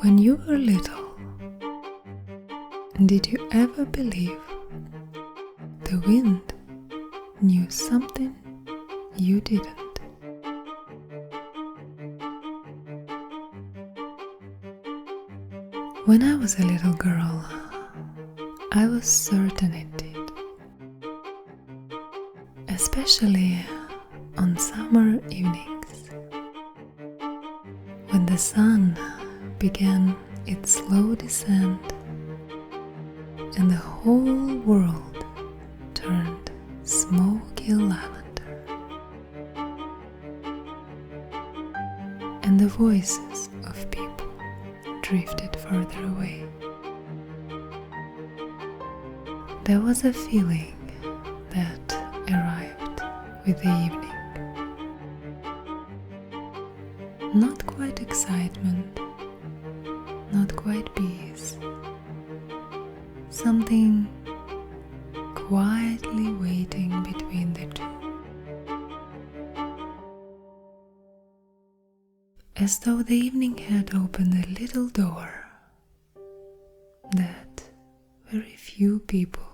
When you were little, did you ever believe the wind knew something you didn't? When I was a little girl, I was certain it did. Especially on summer evenings, when the sun began its slow descent and the whole world turned smoky lavender, and the voices of people drifted further away. There was a feeling that arrived with the evening. Not quite excitement, not quite peace. Something quietly waiting between the two. As though the evening had opened a little door that very few people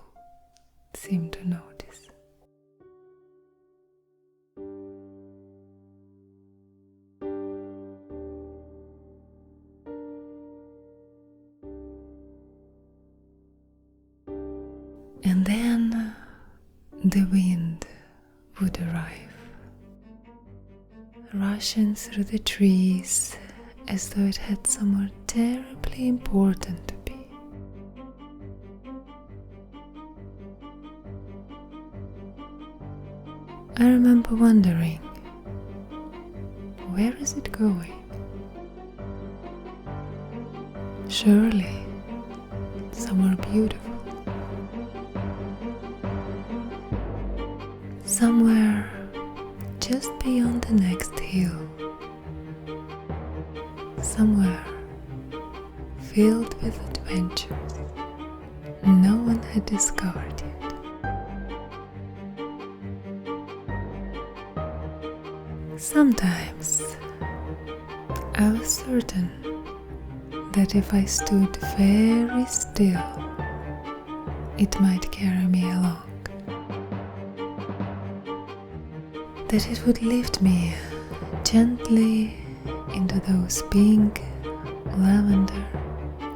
seem to notice. And then the wind would arrive, rushing through the trees as though it had somewhere terribly important to be. I remember wondering, where is it going? Surely somewhere beautiful. Somewhere just beyond the next hill. Somewhere filled with adventures no one had discovered yet. Sometimes I was certain that if I stood very still, it might carry me along. That it would lift me gently into those pink, lavender,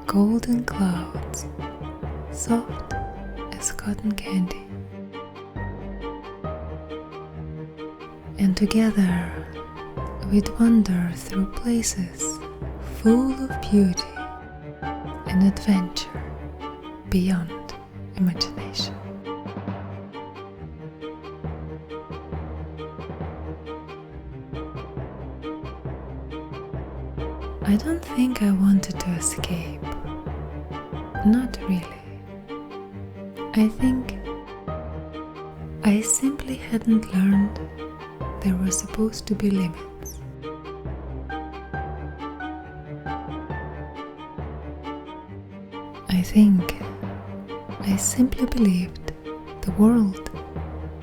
golden clouds, soft as cotton candy. And together we'd wander through places full of beauty and adventure beyond imagination. I don't think I wanted to escape. Not really. I think I simply hadn't learned there were supposed to be limits. I think I simply believed the world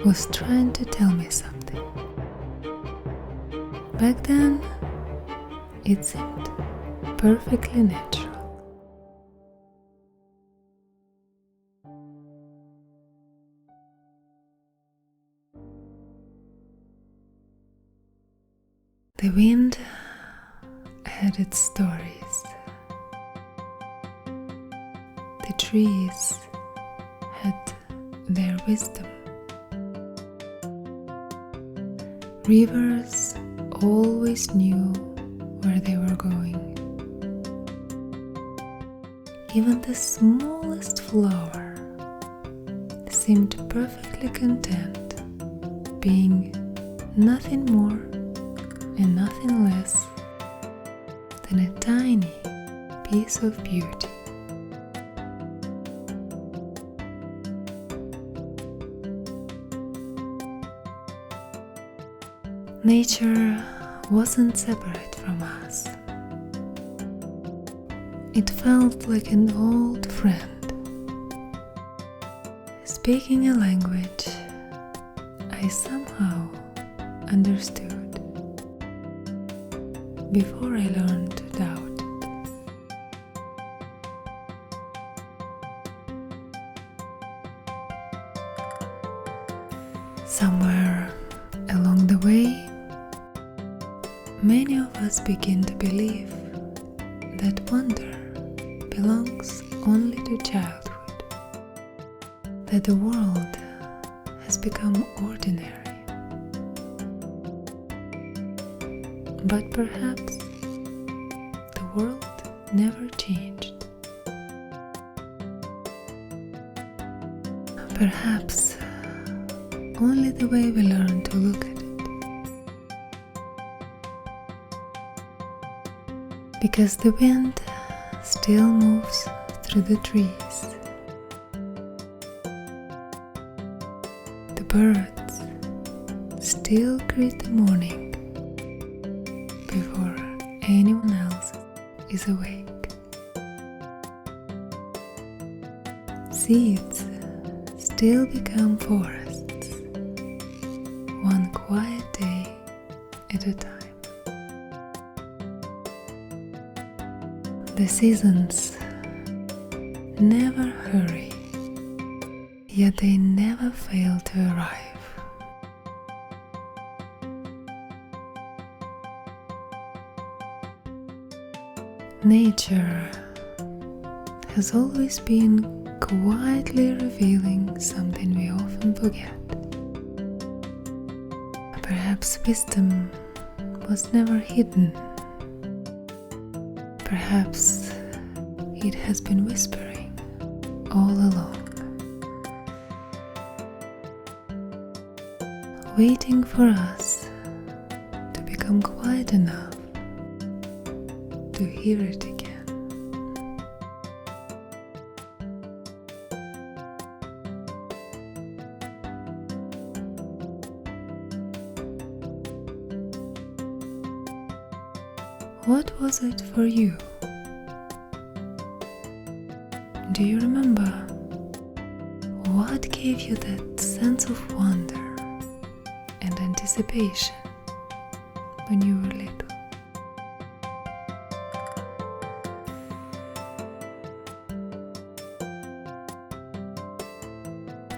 was trying to tell me something. Back then, it seemed perfectly natural. The wind had its stories. The trees had their wisdom. Rivers always knew where they were going. Even the smallest flower seemed perfectly content being nothing more and nothing less than a tiny piece of beauty. Nature wasn't separate from us. It felt like an old friend, speaking a language I somehow understood before I learned to doubt it. many of us begin to believe that wonder belongs only to childhood, that the world has become ordinary. But perhaps the world never changed. Perhaps only the way we learn to look at it. Because the wind still moves through the trees. The birds still greet the morning before anyone else is awake. Seeds still become forests, one quiet day at a time. The seasons never hurry, yet they never fail to arrive. Nature has always been quietly revealing something we often forget. Perhaps wisdom was never hidden. Perhaps it has been whispering all along, waiting for us to become quiet enough to hear it again. What was it for you? Do you remember what gave you that sense of wonder and anticipation when you were little?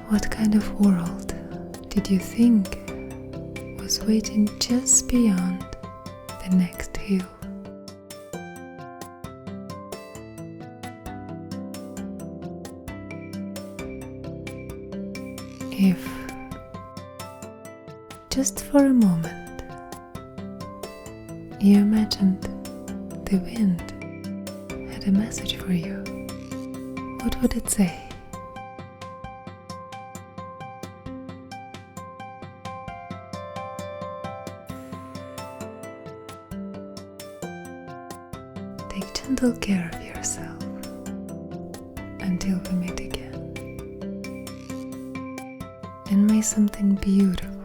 What kind of world did you think was waiting just beyond the next hill? If, just for a moment, you imagined the wind had a message for you, what would it say? Take gentle care of yourself until we meet again. And may something beautiful